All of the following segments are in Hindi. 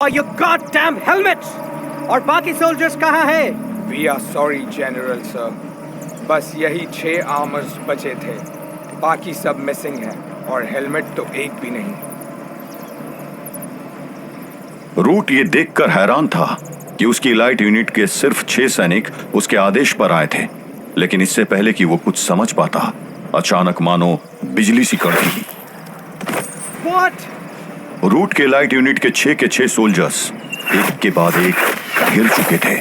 और your goddamn helmets! और बाकी सोल्जर्स कहाँ है? We are sorry, General sir. बस यही 6 आर्मर्स बचे थे। बाकी सब मिसिंग है और हेलमेट तो एक भी नहीं। रूट ये देखकर हैरान था कि उसकी लाइट यूनिट के सिर्फ 6 सैनिक उसके आदेश पर आए थे, लेकिन इससे पहले कि वो कुछ समझ पाता, अचानक मानो बिजली सी कड़की। What? रूट के लाइट यूनिट के 6 सोल्जर्स एक के बाद एक गिर चुके थे।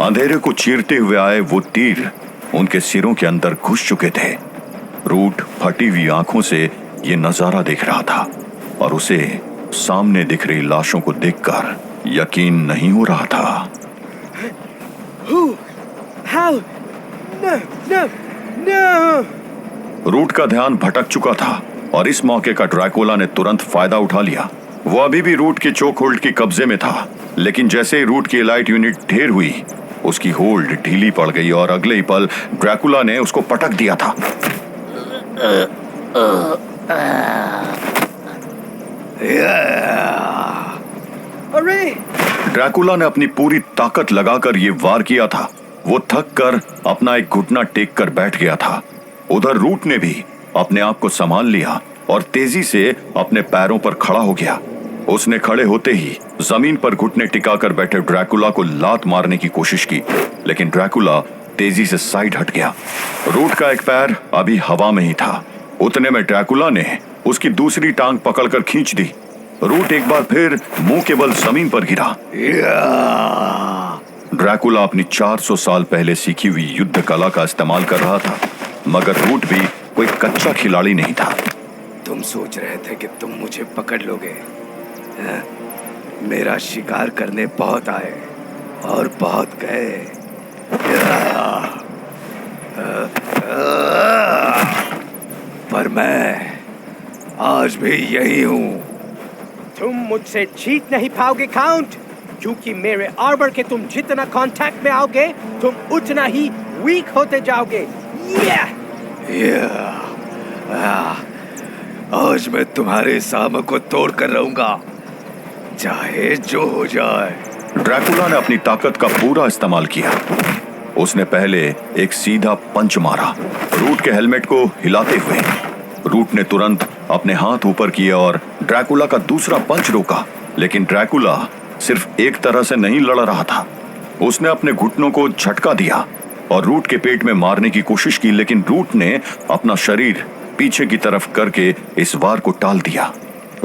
अंधेरे को चीरते हुए आए वो तीर उनके सिरों के अंदर घुस चुके थे। रूट फटी हुई आंखों से ये नजारा देख रहा था और उसे सामने दिख रही लाशों को देखकर यकीन नहीं हो रहा था। Who? How? No, no, no! Root का ध्यान भटक चुका था और इस मौके का ड्रैकुला ने तुरंत फायदा उठा लिया। वो अभी भी रूट के चोक होल्ड की कब्जे में था, लेकिन जैसे ही रूट की लाइट यूनिट ढेर हुई, उसकी होल्ड ढीली पड़ गई और अगले ही पल ड्रैकुला ने उसको पटक दिया था। अरे! ड्रैकुला ने अपनी पूरी ताकत लगाकर ये वार किया था। वो थक कर अपना एक घुटना टेक कर बैठ गया था। उधर रूट ने भी अपने आप को संभाल लिया और तेजी से अपने पैरों पर खड़ा हो गया। उसने खड़े होते ही जमीन पर घुटने टिकाकर बैठे ड्रैकुला को लात मारने की कोशिश की, लेकिन ड्रैकुला तेजी से साइड हट गया। रूट का एक पैर अभी हवा में ही था। उतने में ड्रैकुला ने उसकी दूसरी टांग पकड़कर खींच दी। रूट एक बार फिर मुंह के बल जमीन पर गिरा। ड्रैकुला अपनी 400 साल पहले सीखी हुई युद्ध कला का इस्तेमाल कर रहा था, मगर रूट भी कोई कच्चा खिलाड़ी नहीं था। तुम सोच रहे थे कि तुम मुझे पकड़ लोगे? मेरा शिकार करने बहुत आए और बहुत गए, पर मैं आज भी यही हूँ। तुम मुझसे जीत नहीं पाओगे काउंट, क्योंकि मेरे आर्मर के तुम जितना कांटेक्ट में आओगे, तुम उतना ही वीक होते जाओगे। आज मैं तुम्हारे सामने को तोड़ कर रहूंगा, चाहे जो हो जाए। ड्रैकुला ने अपनी ताकत का पूरा इस्तेमाल किया। उसने पहले एक सीधा पंच मारा रूट के हेलमेट को हिलाते हुए। रूट ने तुरंत अपने हाथ ऊपर किए और ड्रैकुला का दूसरा पंच रोका, लेकिन ड्रैकुला सिर्फ एक तरह से नहीं लड़ रहा था। उसने अपने घुटनों को झटका दिया और रूट के पेट में मारने की कोशिश की, लेकिन रूट ने अपना शरीर पीछे की तरफ करके इस वार को टाल दिया।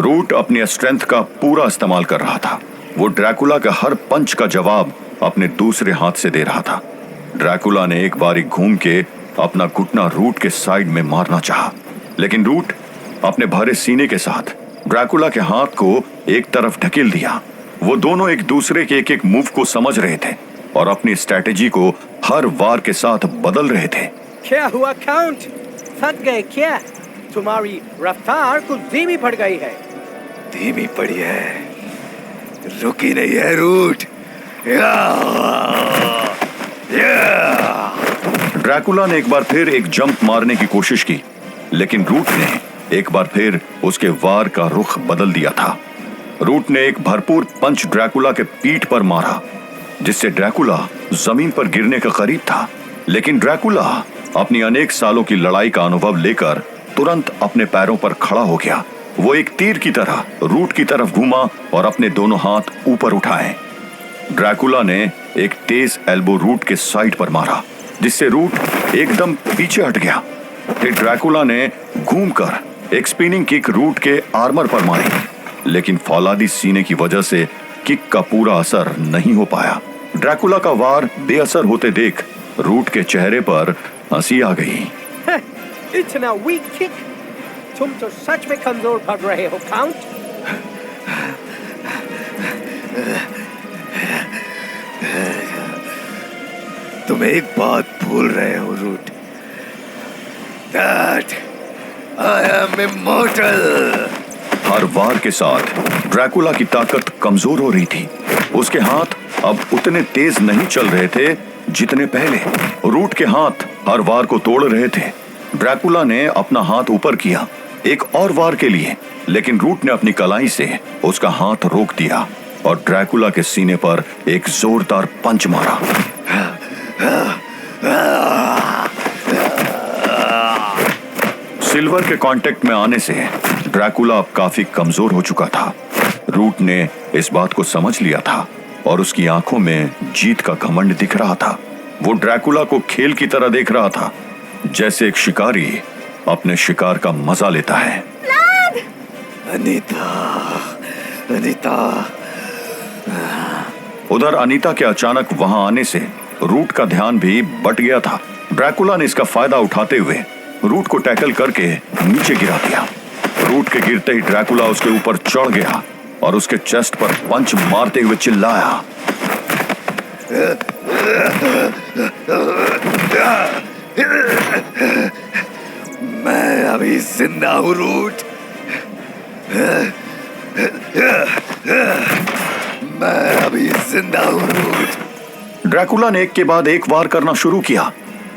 रूट अपनी स्ट्रेंथ का पूरा इस्तेमाल कर रहा था। वो ड्रैकुला के हर पंच का जवाब अपने दूसरे हाथ से दे रहा था। ड्रैकुला ने एक बारी घूम के अपना घुटना रूट के साइड में मारना चाहा, लेकिन रूट अपने भरे सीने के साथ ड्रैकुला के हाथ को एक तरफ ढकेल दिया। वो दोनों एक दूसरे के एक मूव को समझ रहे थे और अपनी स्ट्रेटेजी को हर वार के साथ बदल रहे थे। क्या हुआ काउंट? थक गए क्या? तुम्हारी रफ्तार कुछ धीमी पड़ गई है। धीमी पड़ी है, रुकी नहीं है रूट। ड्रैकुला ने एक बार फिर एक जंप मारने की कोशिश की, लेकिन रूट ने एक बार फिर उसके वार का रुख बदल दिया था। रूट ने एक भरपूर पंच ड्रैकुला के पीठ पर मारा, जिससे ड्रैकुला जमीन पर गिरने का करीब था, लेकिन ड्रैकुला अपनी अनेक सालों की लड़ाई का अनुभव लेकर तुरंत अपने पैरों पर खड़ा हो गया। वो एक तीर की तरह रूट की तरफ घूमा और अपने दोनों हाथ ऊपर उठाए। ड्रैकुला ने एक तेज एल्बो रूट के साइड पर मारा, जिससे रूट एकदम पीछे हट गया। फिर ड्रैकुला ने घूमकर एक स्पिनिंग किक रूट के आर्मर पर मारी, लेकिन फौलादी सीने की वजह से किक का पूरा असर नहीं हो पाया। ड्रैकुला का वार बेअसर होते देख रूट के चेहरे पर हंसी आ गई। इतना वीक किक? तुम तो सच में कमजोर पड़ रहे हो काउंट। तुम एक बात भूल रहे हो Root, that I am immortal। हर वार के साथ ड्रैकुला की ताकत कमजोर हो रही थी। उसके हाथ अब उतने तेज नहीं चल रहे थे जितने पहले। रूट के हाथ हर वार को तोड़ रहे थे। ड्रैकुला ने अपना हाथ ऊपर किया एक और वार के लिए, लेकिन रूट ने अपनी कलाई से उसका हाथ रोक दिया और ड्रैकुला के सीने पर एक जोरदार पंच मारा। सिल्वर के कांटेक्ट में आने से ड्रैकुला अब काफी कमजोर हो चुका था। रूट ने इस बात को समझ लिया था और उसकी आंखों में जीत का घमंड दिख रहा था। वो ड्रैकुला को खेल की तरह देख रहा था, जैसे एक शिकारी अपने शिकार का मजा लेता है। अनीता, अनीता। उधर अनीता के अचानक वहां आने से रूट का ध्यान भी बट गया था। ड्रैकुला ने इसका फायदा उठाते हुए रूट को टैकल करके नीचे गिरा दिया। रूट के गिरते ही ड्रैकुला उसके ऊपर चढ़ गया और उसके चेस्ट पर पंच मारते हुए चिल्लाया, मैं अभी जिंदा हूं रूट, मैं अभी जिंदा हूं रूट। ड्रैकुला ने एक के बाद एक वार करना शुरू किया।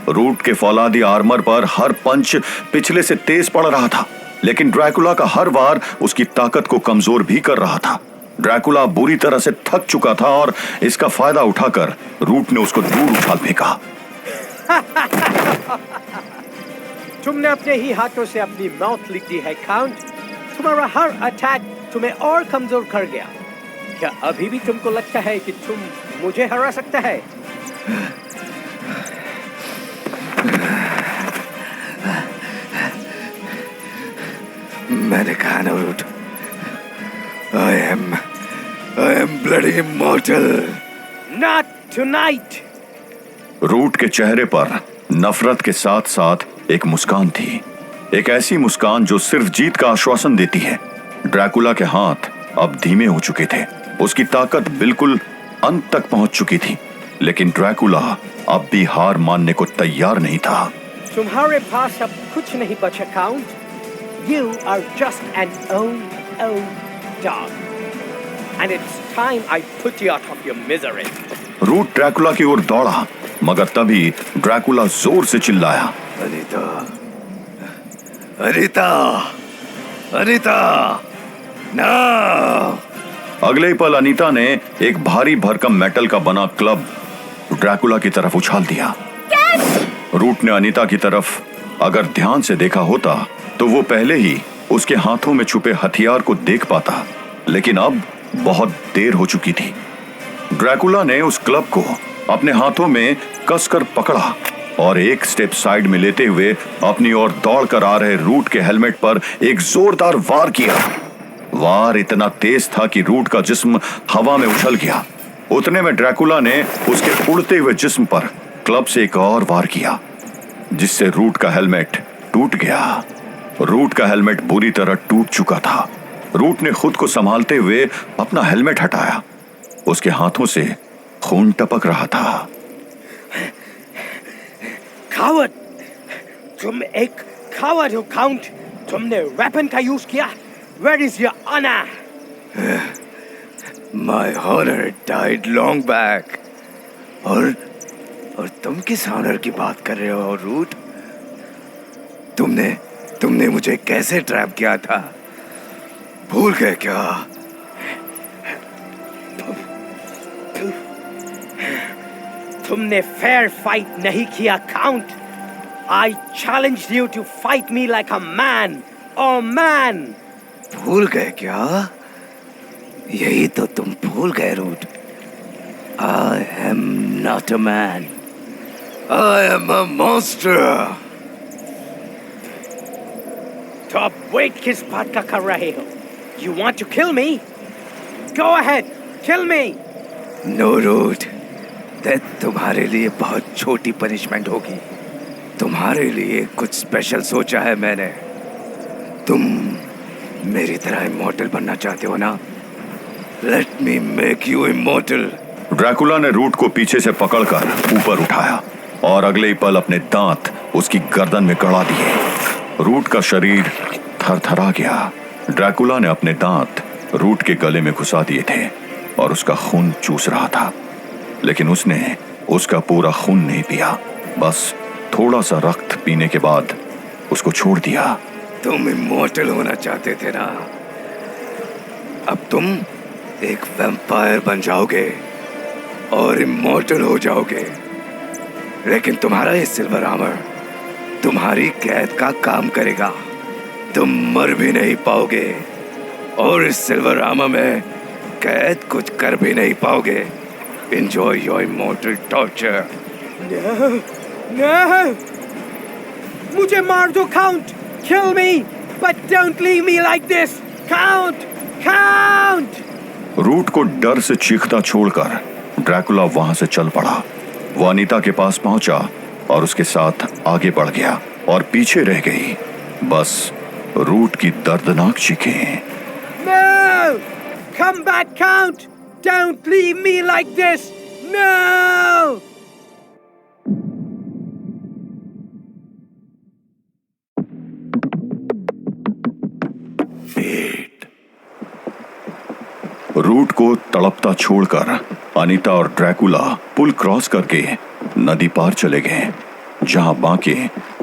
रूट के फौलादी आर्मर पर हर पंच पिछले से तेज पड़ रहा था, लेकिन ड्रैकुला का हर वार उसकी ताकत को कमजोर भी कर रहा था। ड्रैकुला बुरी तरह से थक चुका था और इसका फायदा उठाकर रूट ने उसको दूर उछाल फेंका। तुमने अपने ही हाथों से अपनी मौत लिख दी है काउंट। तुम्हारा हर अटैक तुम्हें और कमजोर कर गया। क्या अभी भी तुमको लगता है कि तुम मुझे हरा सकता है? मैंने कहा ना Root, I am bloody immortal. Not tonight. Root के चेहरे पर नफरत के साथ साथ एक मुस्कान थी, एक ऐसी मुस्कान जो सिर्फ जीत का आश्वासन देती है। ड्रैकुला के हाथ अब धीमे हो चुके थे, उसकी ताकत बिल्कुल अंत तक पहुंच चुकी थी, लेकिन ड्रैकुला अब भी हार मानने को तैयार नहीं था। तुम्हारे पास अब कुछ नहीं बचा count. You are just an old dog. And it's time I put you out of your misery. Root Dracula की ओर दौड़ा, मगर तभी ड्रैकुला जोर से चिल्लाया, अनीता, अनीता, अनीता, ना। अगले ही पल अनीता ने एक भारी भरकम मेटल का बना क्लब ड्रैकुला की तरफ उछाल दिया। रूट ने अनीता की तरफ अगर ध्यान से देखा होता तो वो पहले ही उसके हाथों में छुपे हथियार को देख पाता, लेकिन अब बहुत देर हो चुकी थी। ड्रैकुला ने उस क्लब को अपने हाथों में कसकर पकड़ा और एक स्टेप साइड में लेते हुए अपनी ओर दौड़कर आ रहे रूट के हेलमेट पर एक जोरदार वार किया। वार इतना तेज था कि रूट का जिस्म हवा में उछल गया। उतने में ड्रैकुला ने उसके उड़ते हुए जिस्म पर क्लब से एक और वार किया, जिससे रूट का हेलमेट टूट गया। रूट का हेलमेट बुरी तरह टूट चुका था। रूट ने खुद को संभालते हुए अपना हेलमेट हटाया। उसके हाथों से खून टपक रहा था। कावर्ड, तुम एक कावर्ड हो काउंट। तुमने वेपन का यूज किया। Where is your honor? My honor died long back. और तुम किस ऑनर की बात कर रहे हो रूट? तुमने मुझे कैसे ट्रैप किया था? भूल गए क्या? तुमने फेयर फाइट नहीं किया count. I challenged you to fight me like a man. Oh man! भूल गए क्या? यही तो तुम भूल गए root. I am not a man. I am a monster. तो अब वेट किस बात का कर रहे हो? You want to kill me? Go ahead, kill me. No Root, death तुम्हारे लिए बहुत छोटी पनिशमेंट होगी। तुम्हारे लिए कुछ स्पेशल सोचा है मैंने। तुम मेरी तरह इमॉर्टल बनना चाहते हो ना? Let me make you immortal. Dracula ने रूट को पीछे से पकड़कर ऊपर उठाया और अगले ही पल अपने दांत उसकी गर्दन में गड़ा दिए। रूट का शरीर थरथरा गया। ड्रैकुला ने अपने दांत रूट के गले में घुसा दिए थे और उसका खून चूस रहा था, लेकिन उसने उसका पूरा खून नहीं पिया, बस थोड़ा सा रक्त पीने के बाद उसको छोड़ दिया। तुम इमॉर्टल होना चाहते थे ना? अब तुम एक वैम्पायर बन जाओगे और इमॉर्टल हो जाओगे, लेकिन तुम्हारा ये सिल्वर आर्मर तुम्हारी कैद का काम करेगा। तुम मर भी नहीं पाओगे और इस सिल्वर आर्मर में कैद कुछ कर भी नहीं पाओगे। Enjoy your immortal torture. No! मुझे मार दो, count! Kill me, but don't leave me like this! Count! Count! Root को डर से चीखता छोड़कर ड्रैकुला वहां से चल पड़ा। वो अनीता के पास पहुंचा और उसके साथ आगे बढ़ गया और पीछे रह गई बस रूट की दर्दनाक चीखें। No! Come back, Count! Don't leave me like this! No! Root को तड़पता छोड़कर अनीता और ड्रैकुला पुल क्रॉस करके नदी पार चले गए, जहां बांके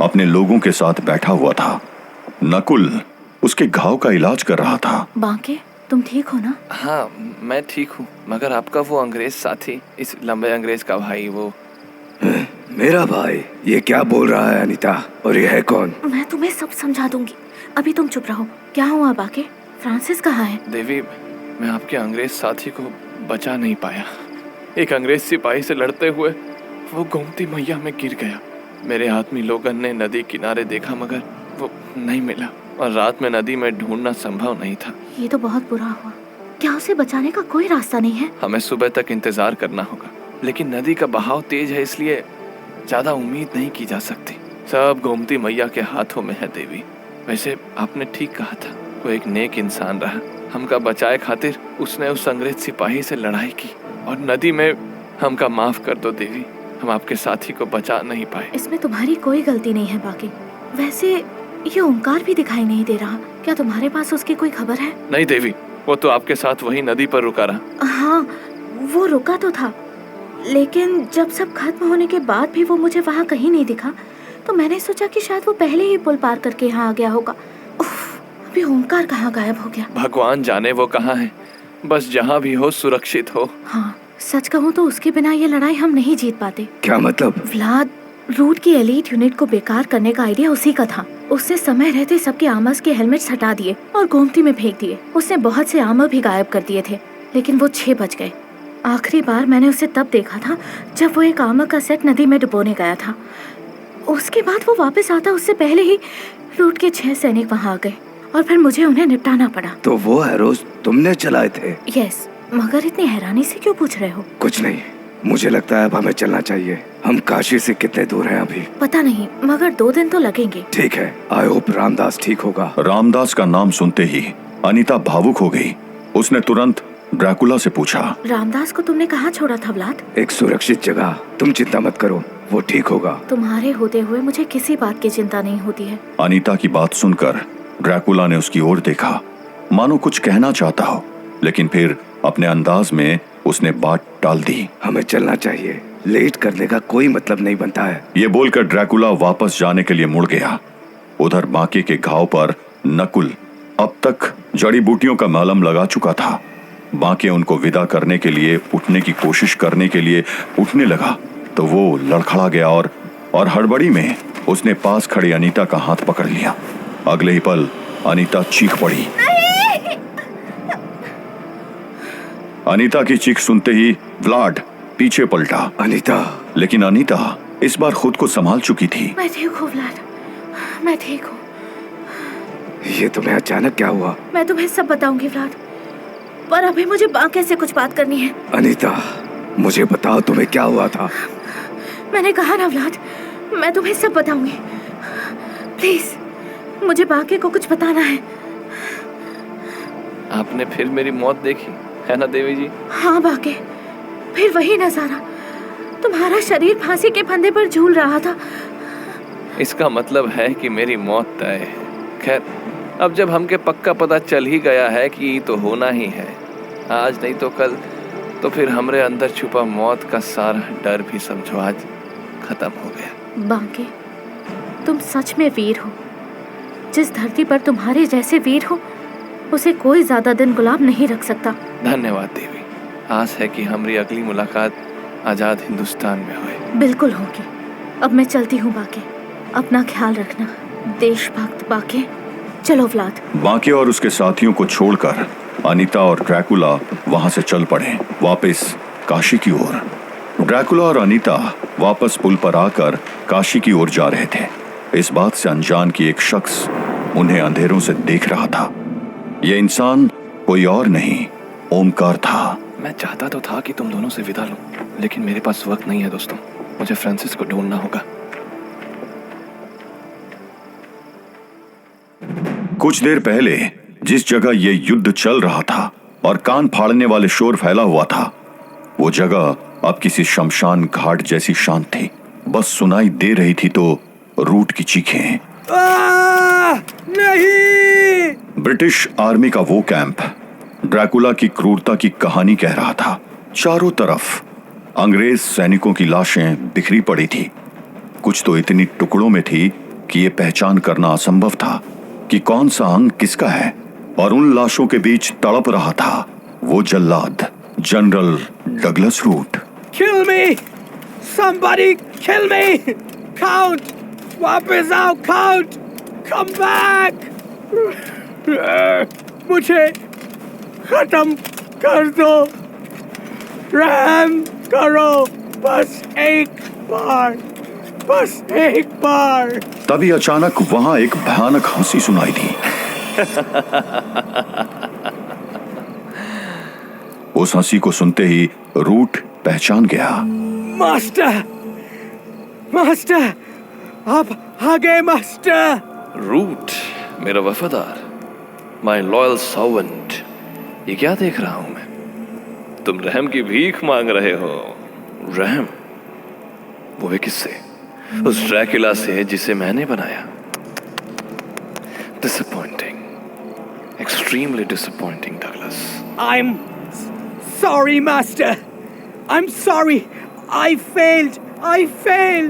अपने लोगों के साथ बैठा हुआ था। नकुल उसके घाव का इलाज कर रहा था। बांके, तुम ठीक हो ना? हाँ, मैं ठीक हूँ, मगर आपका वो अंग्रेज साथी, इस लंबे अंग्रेज का भाई, वो मेरा भाई ये क्या बोल रहा है अनीता? और ये है कौन? मैं तुम्हें सब समझा दूंगी, अभी तुम चुप रहो। क्या हुआ बांके? फ्रांसिस कहाँ है? देवी, मैं आपके अंग्रेज साथी को बचा नहीं पाया। एक अंग्रेज सिपाही से लड़ते हुए वो गोमती मैया में गिर गया। मेरे आदमी लोगन ने नदी किनारे देखा, मगर वो नहीं मिला और रात में नदी में ढूंढना संभव नहीं था। ये तो बहुत बुरा हुआ। क्या उसे बचाने का कोई रास्ता नहीं है? हमें सुबह तक इंतजार करना होगा, लेकिन नदी का बहाव तेज है, इसलिए ज्यादा उम्मीद नहीं की जा सकती। सब गोमती मैया के हाथों में है देवी। वैसे आपने ठीक कहा था, वो एक नेक इंसान रहा। हमका बचाए खातिर उसने उस अंग्रेज सिपाही से लड़ाई की और नदी में हमका माफ कर दो देवी, हम आपके साथी को बचा नहीं पाए। इसमें तुम्हारी कोई गलती नहीं है बांके। वैसे ये ओंकार भी दिखाई नहीं दे रहा, क्या तुम्हारे पास उसकी कोई खबर है? नहीं देवी, वो तो आपके साथ वही नदी पर रुका रहा। हाँ, वो रुका तो था, लेकिन जब सब खत्म होने के बाद भी वो मुझे वहाँ कहीं नहीं दिखा, तो मैंने सोचा कि शायद वो पहले ही पुल पार करके यहाँ आ गया होगा। उफ, अभी ओंकार कहाँ गायब हो गया? भगवान जाने वो कहाँ है, बस जहाँ भी हो सुरक्षित हो। हाँ, सच कहूँ तो उसके बिना ये लड़ाई हम नहीं जीत पाते। क्या मतलब? व्लाद, रूट की एलीट यूनिट को बेकार करने का आइडिया उसी का था। उसने समय रहते सबके आर्मर्स के हेलमेट्स हटा दिए और गोमती में फेंक दिए। उसने बहुत से आर्मर भी गायब कर दिए थे, लेकिन वो 6 बच गए। आखिरी बार मैंने उसे तब देखा था जब वो एक आर्मर का सेट नदी में डुबोने गया था। उसके बाद वो वापस आता उससे पहले ही रूट के 6 सैनिक वहाँ आ गए और फिर मुझे उन्हें निपटाना पड़ा। तो वो एरोस तुमने चलाए थे? यस, मगर इतनी हैरानी से क्यों पूछ रहे हो? कुछ नहीं, मुझे लगता है अब हमें चलना चाहिए। हम काशी से कितने दूर हैं अभी? पता नहीं, मगर 2 दिन तो लगेंगे। ठीक है, आई होप रामदास ठीक होगा। रामदास का नाम सुनते ही अनीता भावुक हो गई। उसने तुरंत ड्रैकुला से पूछा, रामदास को तुमने कहाँ छोड़ा था व्लाद? एक सुरक्षित जगह, तुम चिंता मत करो, वो ठीक होगा। तुम्हारे होते हुए मुझे किसी बात की चिंता नहीं होती है। अनीता की बात सुनकर ड्रैकुला ने उसकी ओर देखा, मानो कुछ कहना चाहता हो, लेकिन फिर अपने अंदाज में उसने बात टाल दी। हमें चलना चाहिए, लेट करने का कोई मतलब नहीं बनता है। ये बोलकर ड्रैकुला वापस जाने के लिए मुड़ गया। उधर बांके के घाव पर नकुल अब तक जड़ी बूटियों का मलहम लगा चुका था। बांके उनको विदा करने के लिए उठने की कोशिश करने के लिए उठने लगा तो वो लड़खड़ा गया और हड़बड़ी में उसने पास खड़ी अनीता का हाथ पकड़ लिया। अगले ही पल अनीता चीख पड़ी। अनीता की चीख सुनते ही व्लाड पीछे पलटा। अनीता! लेकिन अनीता इस बार खुद को संभाल चुकी थी। मैं ठीक हूँ व्लाड, मैं ठीक हूँ। ये तुम्हें अचानक क्या हुआ? मैं तुम्हें सब बताऊंगी व्लाड, पर अभी मुझे बांके से कुछ बात करनी है। अनीता, मुझे बताओ तुम्हें क्या हुआ था? मैंने कहा ना व्लाड, मैं तुम्हें सब बताऊंगी। प्लीज मुझे बांके को कुछ बताना है। आपने फिर मेरी मौत देखी है ना देवी जी? हाँ बांके, फिर वही नजारा, तुम्हारा शरीर फांसी के फंदे पर झूल रहा था। इसका मतलब है कि मेरी मौत तय है। खैर, अब जब हमके पक्का पता चल ही गया है कि तो होना ही है, आज नहीं तो कल, तो फिर हमरे अंदर छुपा मौत का सारा डर भी समझो आज खत्म हो गया। बांके, तुम सच में वीर हो। जिस धरती पर तुम्हारे जैसे वीर हो उसे कोई ज्यादा दिन गुलाम नहीं रख सकता। धन्यवाद देवी। आस है कि हमारी अगली मुलाकात आजाद हिंदुस्तान में होए। बिल्कुल होगी। अब मैं चलती हूँ बाके। अपना ख्याल रखना देशभक्त बाके। चलो व्लाद। बाके और उसके साथियों को छोड़कर अनीता और ड्रैकुला वहां से चल पड़े वापस काशी की ओर। ड्रैकुला और अनीता वापस पुल पर आकर काशी की ओर जा रहे थे। इस बात से अनजान कि एक शख्स उन्हें अंधेरों से देख रहा था। यह इंसान कोई और नहीं, ओमकार था। मैं चाहता तो था कि तुम दोनों से विदा लूं, लेकिन मेरे पास वक्त नहीं है दोस्तों। मुझे फ्रांसिस को ढूंढना होगा। कुछ देर पहले जिस जगह यह युद्ध चल रहा था और कान फाड़ने वाले शोर फैला हुआ था, वो जगह अब किसी शमशान घाट जैसी शांत थी। बस सुनाई दे रही थी तो रूट की चीखें। नहीं! ब्रिटिश आर्मी का वो कैंप ड्रैकुला की क्रूरता की कहानी कह रहा था। चारों तरफ अंग्रेज सैनिकों की लाशें बिखरी पड़ी थी। कुछ तो इतनी टुकड़ों में थी कि यह पहचान करना असंभव था कि कौन सा अंग किसका है। और उन लाशों के बीच तड़प रहा था वो जल्लाद general Douglas Root. Kill me! Somebody kill me! Count! वापस आओ Count! Come back! मुझे खत्म कर दो। रहम करो बस एक बार, बस एक बार। तभी अचानक वहां एक भयानक हंसी सुनाई दी। उस हंसी को सुनते ही रूट पहचान गया। मास्टर! मास्टर! आप आ गए मास्टर! रूट, मेरा वफादार, माय लॉयल सर्वेंट। ये क्या देख रहा हूं मैं? तुम रहम की भीख मांग रहे हो। रहम? वो भी किससे? उस ड्रैकुला से जिसे मैंने बनाया। Disappointing, extremely disappointing Douglas. I'm sorry, Master. I'm sorry. I failed.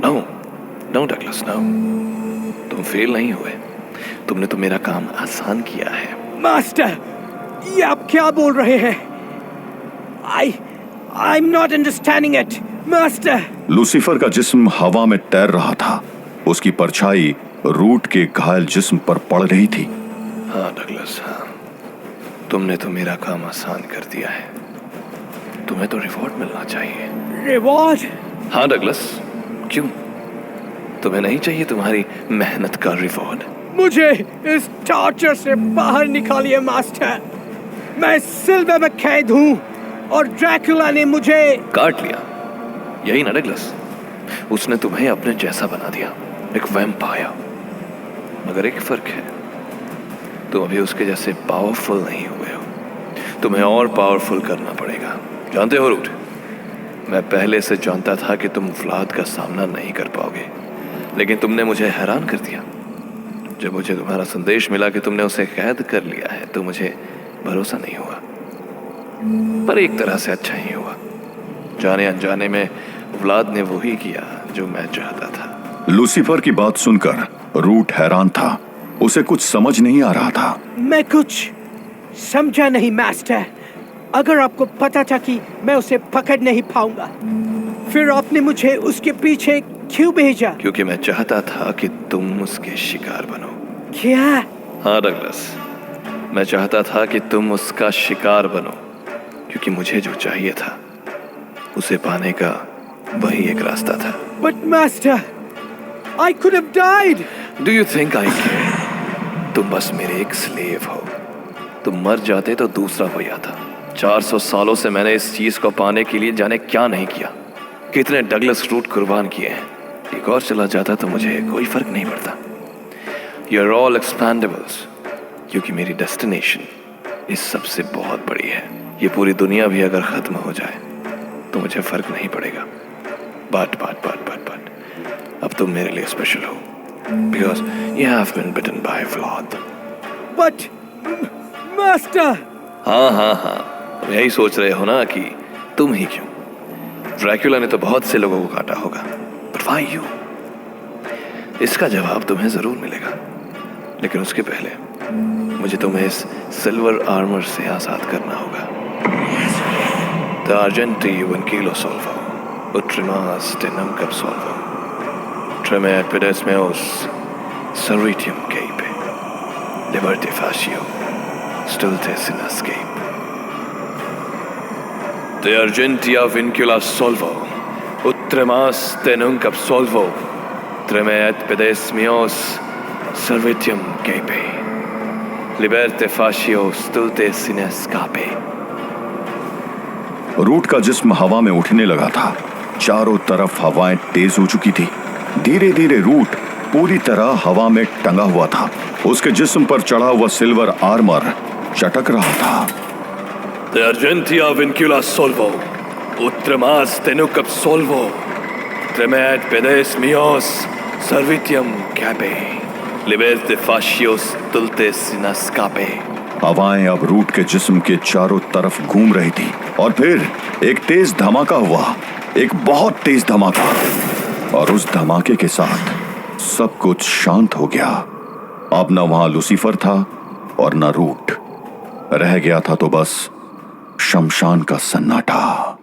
No, no Douglas, no. तुम फेल नहीं हुए। तुमने तो मेरा काम आसान किया है। Master, ये आप क्या बोल रहे हैं? I'm not understanding it, Master. Lucifer का जिस्म हवा में तैर रहा था। उसकी परछाई रूट के घायल जिस्म पर पड़ रही थी। हाँ डगलस, हाँ। तुमने तो मेरा काम आसान कर दिया है। तुम्हें तो रिवॉर्ड मिलना चाहिए। Reward? हाँ डगलस, क्यों? तुम्हें नहीं चाहिए तुम्हारी मेहनत का रिवॉर्ड? मुझे इस टॉर्चर से बाहर निकालिए मास्टर। मैं सिल्वर में कैद हूँ और ड्रैकुला ने मुझे काट लिया, यही ना डगलस? उसने तुम्हें अपने जैसा बना दिया, एक वैम्पायर। मगर एक फर्क है, तुम अभी उसके जैसे पावरफुल नहीं हुए हो। तुम्हें और पावरफुल करना पड़ेगा। जानते हो रूट, मैं पहले से जानता था कि तुम व्लाद का सामना नहीं कर पाओगे, लेकिन तुमने मुझे हैरान कर दिया। जब मुझे तुम्हारा संदेश मिला कि तुमने उसे कैद कर लिया है तो मुझे भरोसा नहीं हुआ, पर एक तरह से अच्छा ही हुआ। जाने अनजाने में व्लाद ने वही किया जो मैं चाहता था। लूसीफर की बात सुनकर रूट हैरान था। उसे कुछ समझ नहीं आ रहा था। मैं कुछ समझा नहीं मास्टर। अगर आपको पता था कि मैं उसे पकड़ नहीं पाऊंगा, फिर आपने मुझे उसके पीछे क्यों भेजा? क्योंकि मैं चाहता था कि तुम उसके शिकार बनो। क्या? हाँ डगलस, मैं चाहता था कि तुम उसका शिकार बनो, क्योंकि मुझे जो चाहिए था उसे पाने का वही एक रास्ता था। But master, I could have died. Do you think I care? तुम बस मेरे एक स्लेव हो। तुम मर जाते तो दूसरा हो जाता। 400 सालों से मैंने इस चीज को पाने के लिए जाने क्या नहीं किया, कितने डगलस रूट कुर्बान किए हैं। एक और चला जाता तो मुझे कोई फर्क नहीं पड़ता। You're all expandables, क्योंकि मेरी डेस्टिनेशन इस सबसे बहुत बड़ी है। ये पूरी दुनिया भी अगर खत्म हो जाए तो मुझे फर्क नहीं पड़ेगा। बट अब तुम मेरे लिए स्पेशल हो, because you have been bitten by Vlad. But master. हाँ, तुम यही सोच रहे हो ना कि तुम ही क्यों? ड्रैकुला ने तो बहुत से लोगों को काटा होगा, but why you? इसका जवाब तुम्हें जरूर मिलेगा, लेकिन उसके पहले मुझे तुम्हें इस सिल्वर आर्मर से आजाद करना होगा। The argenti vincilo solvo, utrimas tenum cap solvo, treme pedes meos, servitium cape, liberte facio, stultes in escape. De argentia vincula solvo, utremas tenum cap solvo, treme et pedes meos, servitium cape, liberte facio, stultes in escape. Root का जिस्म हवा में उठने लगा था। चारों तरफ हवाएं तेज हो चुकी थी। धीरे धीरे रूट पूरी तरह हवा में टंगा हुआ था। उसके जिस्म पर चढ़ा हुआ सिल्वर आर्मर चटक रहा था। De argentia vincula solvo, utremas tenucap solvo, tremet pedes meos, servitium cape, liberte facios stultes in escape. हवाएं अब रूट के जिस्म के चारों तरफ घूम रही थी और फिर एक तेज धमाका हुआ, एक बहुत तेज धमाका, और उस धमाके के साथ सब कुछ शांत हो गया। अब न वहां लूसीफर था और न रूट। रह गया था तो बस शमशान का सन्नाटा।